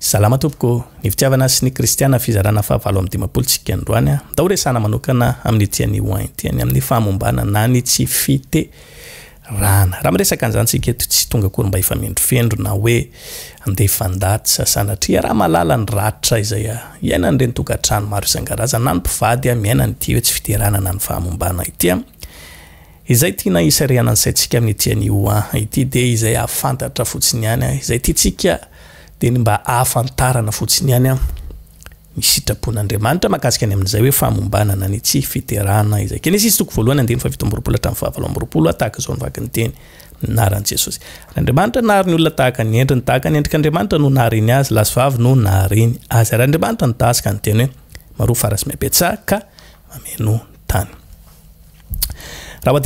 Salama tompoko, ny fitiavana sy ny kristiana fizarana fahavalo amin'ny dimapolo tsika androany. Tao resana manokana amin'ny tiany hoaintiany amin'ny famombana na ny tsy fiterana. Raha miresaka an'izany tsika eto tsy tonga akory mba ifamendrofendro na hoe andeha fandatsa sanatria raha malala ny ratra izay iainany ireny tokantrano maro isan-karazany na ny mpivady miaina nyity hoe tsy fiterana na ny famombana ity. Izay tiana isariana ny saintsika amin'ny tiany ity dia izay afantatra fotsiny ihany izay tiantsika dia mba ahafantarana fotsiny ihany ny sitrapon'Andriamanitra mahakasika ny amin'izay hoe famombana na ny tsy fiterana izay. Genesis toko voalohany 2:7 hatramin'ny 7 tahaka izao nivaky ny teny naran'i Jesosy. Andriamanitra nahary ny olona tahaka ny endriny tahaka ny endrik'Andriamanitra no nahariny azy, lasovavy no nahariny azy. Ary Andriamanitra nitasika ny teny hoe maroa farasy mihabetsaka ka mameno tany. Raha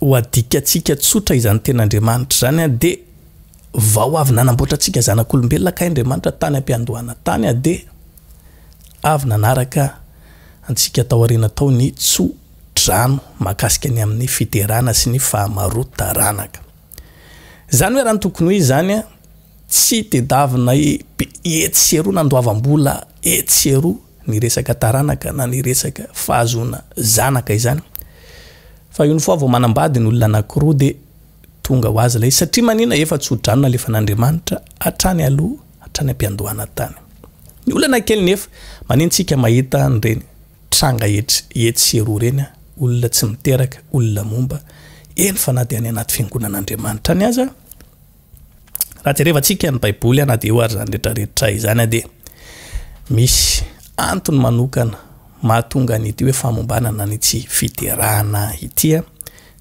wadikatsika tsotra izany ten'Andriamanitra zany dia vao avy nanamboatra tsika zanak'olombelona ka Andriamanitra tany ampiandohana tany dia avy nanaraka antsika tao aoriana tao ny tso-drano mahakasika ny amin'ny fiterana sy ny fahamarotaranaka. Zany hoe raha ny tokony hoe zany tsy tedavina etseroa nandoavam-bola etseroa ny resaka taranaka na ny resaka fahazona zanaka izany. Fa io ny foa vao manambady ny olona anankiroa dia tonga ho azy ilay satria manina efa tso-drano nalefa n'Andriamanitra hatrany aloha hatrany ampiandohana tany. Ny olana kely nefa manintsika mahita nireny tranga etseroa reny olona tsy miteraka olona momba eny fa na dia any anaty fiangonan'Andriamanitra ny aza. Raha jerevantsika ny Baiboly na dia eo ary zany rehetrarehetra izany dia misy antony manokana mahatonga an'ity hoe famombana na ny tsy fiterana ity.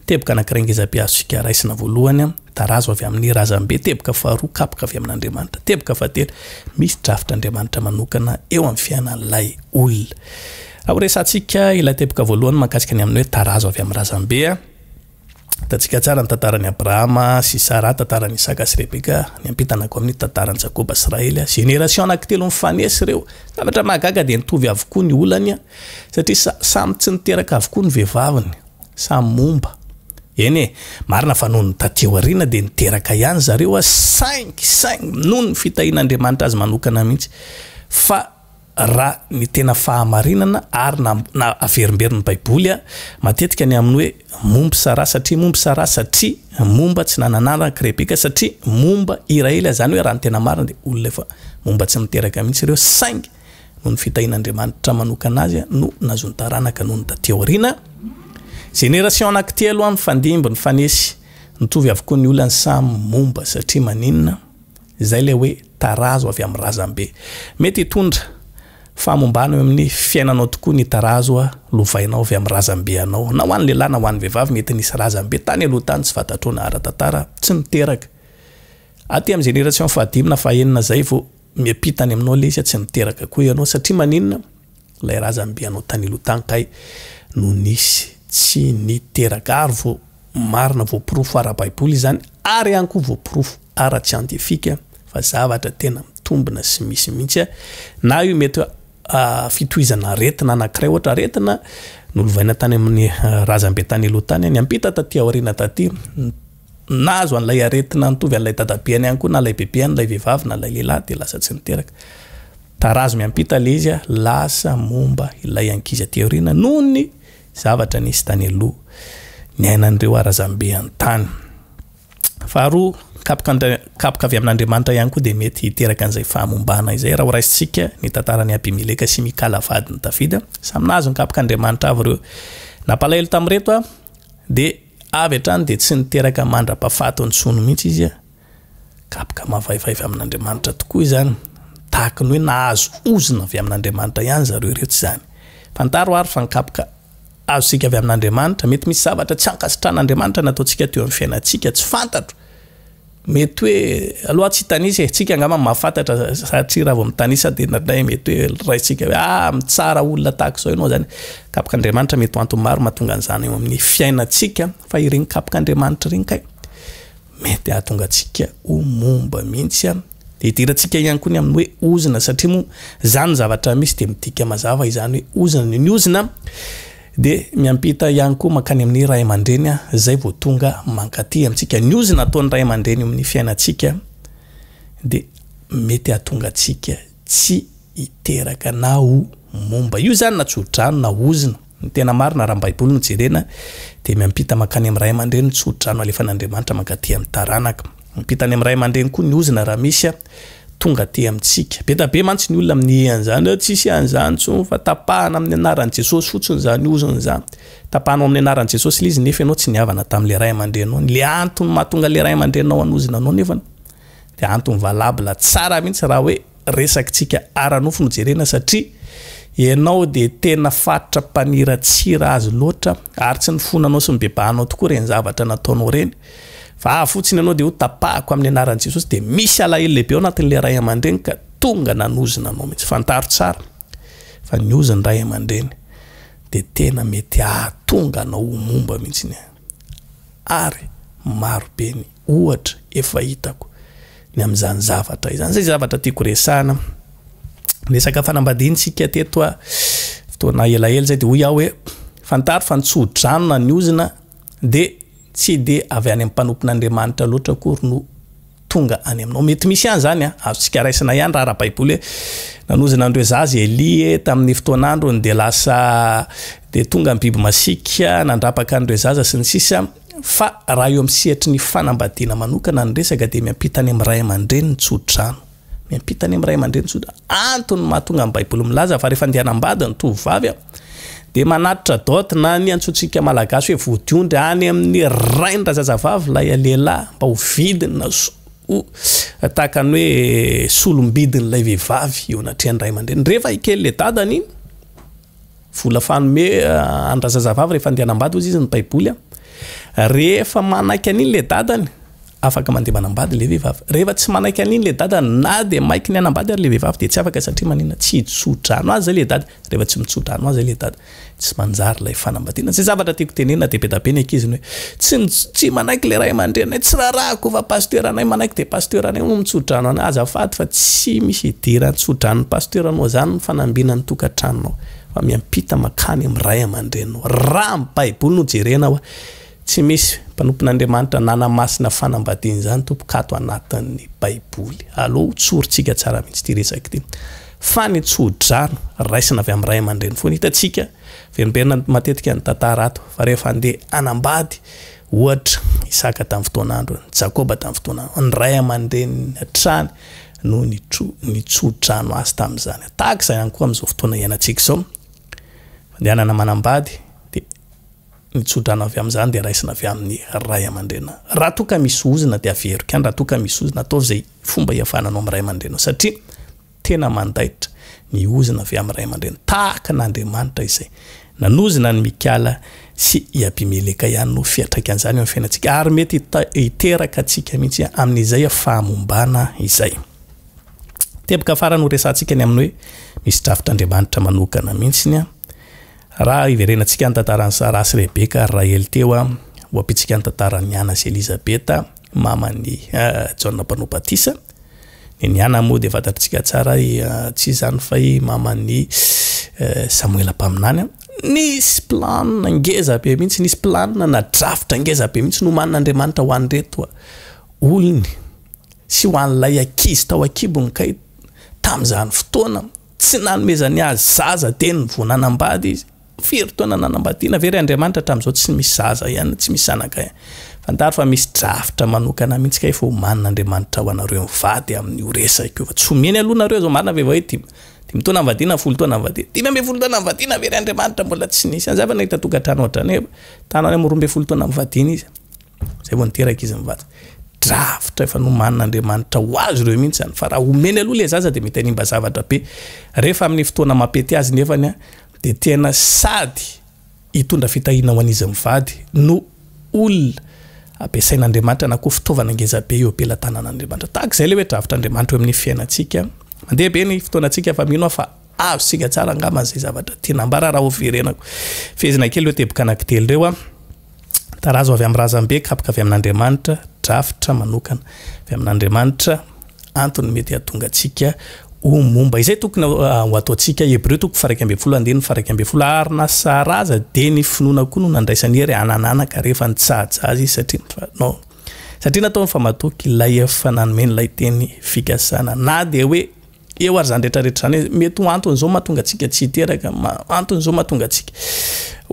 Teboka anankiray ngeza-piazontsika raisina voalohany tarazo avy amin'ny razambe, teboka faharoa kapoka avy amin'Andriamanitra, teboka fahatelo misy drafitr'Andriamanitra manokana eo amin'ny fiainan'ilay olona. Raha resantsika ilay teboka voalohany mahakasika ny amin'ny hoe tarazo avy amin'ny razambe, hitantsika tsara ny tantaran'i Abrahama sy Sara, tantaran'i Isaka sy Rebeka, ny ampitanako amin'ny tantaran'i Jakoba sy Israely. Génération anankitelo mifanesy ireo. Zavatra mahagaga dia nitovy avokoa ny olany satria samy tsy niteraka avokoa ny vehivaviny, samy momba. Eny marina fa noho ny tateo ariana dia niteraka ihany zareo saingy noho ny fitahian'Andriamanitra azy manokana mihitsy. Fa raha ny tena fahamarinana ary na averimberiny Baiboly matetika ny amin'ny hoe momba Sara satria momba Sara satria momba tsy nananaraka Rebeka satria momba Israely zany hoe raha ny tena marina dia olona efa momba tsy miteraka mihitsy ireo saingy noho ny fitahian'Andriamanitra manokana azy no nazony taranaka noho ny tateo ariana. Génération anankitelo amin'ny fandimby ny fanesy nitovy avokoa ny olona samy momba satria maninona izay le hoe tarazo avy amin'ny razambe. Mety hitondra famombana amin'ny fiainanao tokoa ny tarazo lovainao avy amin'ny razambe anao na ho an'ny lehilahy na ho an'ny vehivavy mety nisy razambe tany aloha tany tsy fantatrona ara-tantara tsy miteraka. Aty amin'ny génération fahadimy na fahaenina zay vao miampitany aminao le izy tsy miteraka koa ianao satria maninona ilay razambe anao tany aloha tany kay no nisy tsy niteraka. Ary vao marina voaporofo ara-Baiboly izany ary ihany koa voaporofo ara-tsiantifika fa zavatra tena mitombina sy misy mihitsy na io mety fitohizana aretina anankiray ohatra aretina nolovaina tany amin'ny razambe tany aloha tany ny ampita taty aoriana taty nazo an'ilay aretina nitovy an'ilay dadabeany ihany koa na ilay bebeany ilay vehivavy na ilay lehilahy dia lasa tsy niteraka. Tarazo miampita le izy lasa momba ilay ankizy aty aoriana noho ny zavatra nisy tany aloha ny ainan'ireo arazambe an-tany. Faharoa kapoka avy amin'Andriamanitra ihany koa dia mety hiteraka an'izay fahamombana izay. Raha horaisintsika ny tantaran'i Abimeleka sy Mikala vady ny Davida samy nazo ny kapoka Andriamanitra avy ireo nampalahelo tamin'ireto dia avy hatrany dia tsy niteraka mandra-pahafato ny sono mihitsy izy kapoka mavaivavy amin'Andriamanitra tokoa izany tahaka ny hoe nahazo ozina avy amin'Andriamanitra ihany zareo ireo tsy zany. Fantaro ary fa ny kapoka azosika avy amin'Andriamanitra mety misy zavatra tsy ankasitran'Andriamanitra nataontsika teo amin'ny fiainantsika tsy fantatro. Mety hoe aloha tsy tanisa tsika angamba mahafantatra satria raha vao mitanisa dia nadray mety hoe raisika hoe mitsara olona tahaka izao ianao zany. Kapok'Andriamanitra mety ho antony maro mahatonga an'izany eo amin'ny fiainantsika fa ireny kapok'Andriamanitra ireny kay mety ahatonga antsika ho momba mihitsy dia hidirantsika ihany koa ny amin'ny hoe ozina satria moa zany zavatra misy dia midika mazava izany hoe ozina ny ozina dia miampita ihany koa mankany amin'ny ray aman-dreny zay vao tonga mankaty amintsika ny ozina ataon'ny ray aman-dreny amin'ny fiainantsika dia mety ahatonga atsika tsy hiteraka na ho momba. Io zany na tsodrano na ozina. Ny tena marina raha Baiboly no jerena dia miampita makany amin'ny ray aman-dreny ny tsodrano alefan'Andriamanitra mankaty amin'ny taranaka. Miampitany amin'ny ray aman-dreny koa ny ozina raha misy tonga aty amintsika. Be mantsy ny olona amin'ny an'izany tsisy an'izany tsony fa tapahana amin'ny anaran'i Jesosy fotsiny zany ozina zany. Tapahanao amin'ny anaran'i Jesosy izy nefa ianao tsy niavana tamin'le ray aman-drenao. Le antony mahatonga le ray aman-drenao anozinanao nefa dia antony valabla tsara mihitsy raha hoe resakitsika ara-nofo no jerena satria ianao dia tena fatra mpaniratsira azy loatra ary tsy ny fonanao sy mibebahanao tokoa reny zavatra nataonao reny. Fa fotsiny ianao dia ho tapahako amin'ny anaran'i Jesosy dia misy alahelo lehibe ao anatin'le ray aman-dreny ka tonga nanozina anao mihitsy. Fantaro tsara fa ny oziny ray aman-dreny dia tena mety ahatonga anao ho momba mihitsy ny ary marobe ny ohatra efa hitako ny amin'izany zavatra izany. Zay zavatra tiako resahana. Resaka fanambadiantsika teto fotoana elaela zay dia hoy aho hoe fantaro fa nitsodrano ny ozina dia tsy dia avy any amin'ny mpanompon'Andriamanitra loatra akory no tonga any aminao. Mety misy ihany zany azontsika raisina ihany raha Baiboly hoe nanozina andreo zazy Elia tamin'ny fotoanandrony dia lasa dia tonga ny biby masika nandrapaka andreo zaza sy ny sisa. Fa raha eo amin'ny sehatry ny fanambadiana manokana ny resaka dia miampitany amin'ny ray aman-dreny ny tsodrano. Miampitany amin'ny ray aman-dreny ny tsodrano. Antony mahatonga amin'ny Baiboly milaza fa rehefa andeha hanambady ny tovovavy dia manatitra dot na ny antsointsika malagasy hoe vodiondry any amin'ny raindra zazavavy lay lehilahy mba ho vidina tahaka ny hoe solombidin'ilay vehivavy eo anatrehan'ny ray aman-dreny. Rehefa ikely le dadany iny vola fanome andra zazavavy rehefa andeha hanambady hozy izy ny Baiboly rehefa manaiky an'iny le dadany afaka mandeha manambady le vehivavy. Rehefa tsy manaiky an'iny le dadany na dia maiky ny hanambady ary le vehivavy dia tsy afaka satria manina tsy hitsodrano azy le dada. Rehefa tsy mitsodrano azy le dada tsy manjary lay fanambadiana. Zay zavatra tiako tenena dia be da be ny ankiziny hoe tsy manaiky le ray aman-dreny tsy rarahako fa pasteur anay manaiky dia pasteur anay no mitsodrano anay. Azafady fa tsy misy idira tsodrano pasteur anao zany ny fanambina ny tokantranonao fa miampita makany amin'ny ray aman-drenao. Raha ny Baiboly no jerena tsy misy mpanompon'Andriamanitra nanamasina fanambadiana zany tompokato anatin'ny Baiboly. Allo tsorintsika tsara mihitsy ty resaka ty. Fa ny tsodrano raisina avy amin'ny ray aman-dreny foana. Hitantsika verimberina matetika ny tantara ato fa rehefa andeha hanambady ohatra Isaka tamin'ny fotoanandro, Jakoba tamin'ny fotoanandro, ny ray aman-dreny hatrany no ny tsodrano azy tamin'izany. Tahaka izay ihany koa amin'izao fotoana iainantsika izao. Fandehanana manambady ny tsodrano avy amin'izany dia raisina avy amin'ny ray aman-dreny. Raha toa ka misy ozina dia averiko ihany. Raha toa ka misy ozina atao izay fomba iafananao amin'ny ray aman-dreny satria tena mandaitra ny ozina avy amin'ny ray aman-dreny tahaka n'Andriamanitra izay nanozina ny Mikala sy i Abimeleka ihany no fiatraika an'izany eo amin'ny fiainantsika ary mety hiteraka antsika mihitsy amin'izay fahamombana izay. Teboka afara no resantsika ny amin'ny hoe misy drafitr'Andriamanitra manokana mihitsy raha iverenantsika ny tantaran'ny Sara sy Rebeka ary Rahely teo ho apitsika ny tantaran'ny Ana sy Elizabeta maman'ny John Mpanopatisa. Ny Ana moa dia fantatritsika tsara tsy zany fa maman'ny Samuel Mpaminany. Nisy planina ngeza be mihitsy, nisy planina na drafitra ngeza be mihitsy no manin'Andriamanitra ho an'ireto olony sy ho an'ilay ankizy tao akibony kay tamin'izany fotoana tsy nanomezany azy zaza dia ny vao nanambady izy. Firy taona nanambadiana very Andriamanitra tamin'izao tsy misy zaza ihany, tsy misy zanaka ihany. Fantaro fa misy drafitra manokana mihitsy kay fa ho manin'Andriamanitra ho anareo mivady amin'ny oresaka io. Tsy omeny aloha nareo zao marina ve hoe dimy taona mivadiana, 10 taona mivadiana. 12 taona mivadiana very Andriamanitra mbola tsy nisy. Anzava nahita tokantrano ohatrany tanany amin'ny 12 taona mivadiana izy. Zay vao niteraka izy mivady. Drafitra efa no manin'Andriamanitra ho azy ireo mihitsy zany. Fa raha omeny aloha le zaza dia mety hanimba zavatra be. Rehefa amin'ny fotoana mampety azy nefany dia tena sady hitondra fitahiana ho an'izy mivady no olona ampiasain'Andriamanitra na koa fitaovana ngeza be eo ampelantanan'Andriamanitra. Tahaka izay le hoe drafitr'Andriamanitra eo amin'ny fiainantsika. Mandeha be ny fotoanantsika fa mino fa azontsika tsara angamba izay zavatra tena ambara raha ho verenako. Fehezina kely hoe teboka anankitelo reo tarazo avy amin'ny razambe kapaka avy amin'Andriamanitra, drafitra manokana avy amin'Andriamanitra antony mety hahatonga antsika ho momba. Izay tokony ho ataontsika Hebreo toko 1:12 ary na Saraza dia ny finoana koa no nandraisany hery hanananaka rehefa nitsahaja azy satria no satria nataony fa matoky ilay efa nanomeny ilay teny fikasana na dia hoe eo ary zany rehetrarehetra zany mety ho antony zao mahatonga antsika tsy hiteraka antony zao mahatonga antsika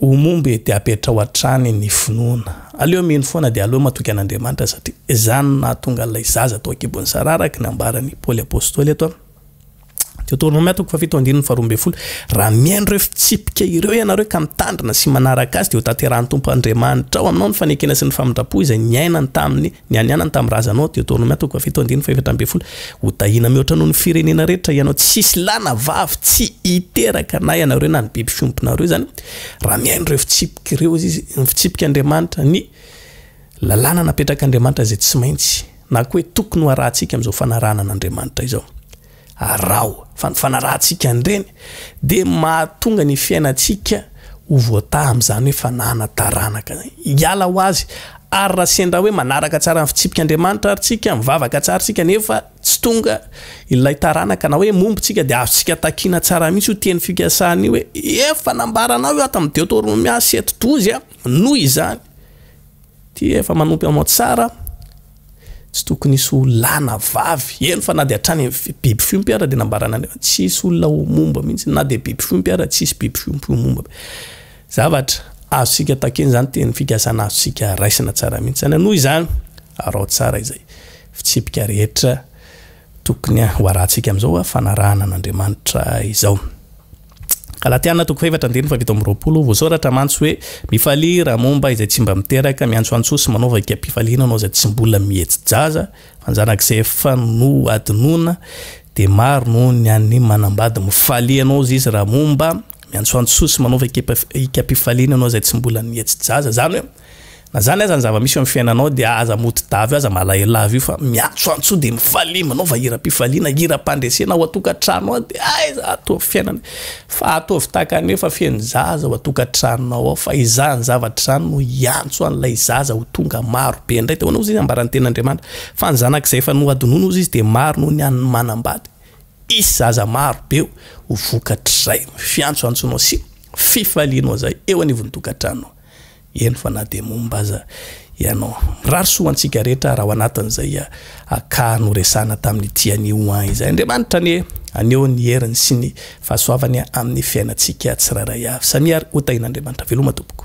ho momby dia apetra ao an-trany ny finoana aleo mino foana dia aleo matoky an'Andriamanitra satria izany nahatonga ilay zaza tao an-kibony sararaka ny ambarany Paoly apôstôly eto Deutéronome toko fafito andininy faharoambe folo raha miaino ireo fitsipika ireo ianareo ka mitandrina sy manaraka azy dia ho tanterahan'ny tompo Andriamanitra ao aminao ny fanekena sy ny famindrapo izay niainany taminy nianianany tamin'ny razanao Deutéronome toko fafito andininy fahaefatra folo ho tahina mihoatra noho ny firenena rehetra ianao tsisy lana vavy tsy hiteraka na ianareo na ny biby fiompinareo zany raha miaino ireo fitsipika ireo izy ny fitsipika Andriamanitra ny lalàna napetraka Andriamanitra izay tsy maintsy na koa hoe tokony ho arahantsika amin'izao fanarahana an'Andriamanitra izao arao fanarahantsika andreny dia mahatonga ny fiainantsika ho voataha amin'izany hoe fanahana taranaka hiala ho azy ary raha sendra hoe manaraka tsara ny fitsipika Andriamanitra ary tsika mivavaka tsara tsika nefa tsy tonga ilay taranaka na hoe mombontsika dia azontsika takiana tsara mihitsy io teny fikasany hoe efa nambaranao io ato amin'ny Deutéronome 7:12 noho izany ty efa manompo aminao tsara tsy tokony isy olana vavy eno fa na dia hatrany biby fiompy ara dia nambarana tsy isy olona ho momba mihitsy na dia biby fiompy ara tsy isy biby fiompy ho momba zavatra azontsika takeny zany teny fikasana azontsika raisina tsara mihitsy zany noho izany arao tsara izay fitsipika rehetra tokony ho arahantsika amin'izao fanarahana an'Andriamanitra izao Galatiana toko faefatra andininy fafito amby roapolo voasoratra mantsy hoe mifalia raha momba izay tsy mba miteraka miantsoantso sy manaova ikam-pifaliana anao izay tsy mbola mihetsy-jaza fanjanak'izay efa no adinoana dia maro no ny any manambady mifalia anao izy raha momba miantsoantso sy manaova ikam-pifaliana anao izay tsy mbola mihetsy-jaza zany hoe na zany aza ny zava-misy amin'ny fiainanao dia aza moti-davy aza malahelo io fa miantsoantso dia mifalia manaova hira-pifaliana hira-pandresena ao atokan-tranao dia aiza atovy fiainana fa atovy takany efa fiain'ny zaza ao atokan-tranao ao fa izany zavatra no hiantso an'ilay zaza ho tonga maro be indray teo izy ambaran'ny ten'Andriamanitra fa ny zanak'izay efa no adinoana izy dia maro no ny any manambady isy zaza maro be ho vokatr'izay fiantsoantsonao sy fifalianao zay eo anivon'ny tokantranao eno fa na dia momba aza ianao mirarisoa antsika rehetra raha ao anatin'izay akano resana tamin'ny tianio an izay Andriamanitra ny aneo ny heriny sy ny fahasoavany amin'ny fiainantsika tsirairay avy samiary ho tahin'Andriamanitra veloma tompoko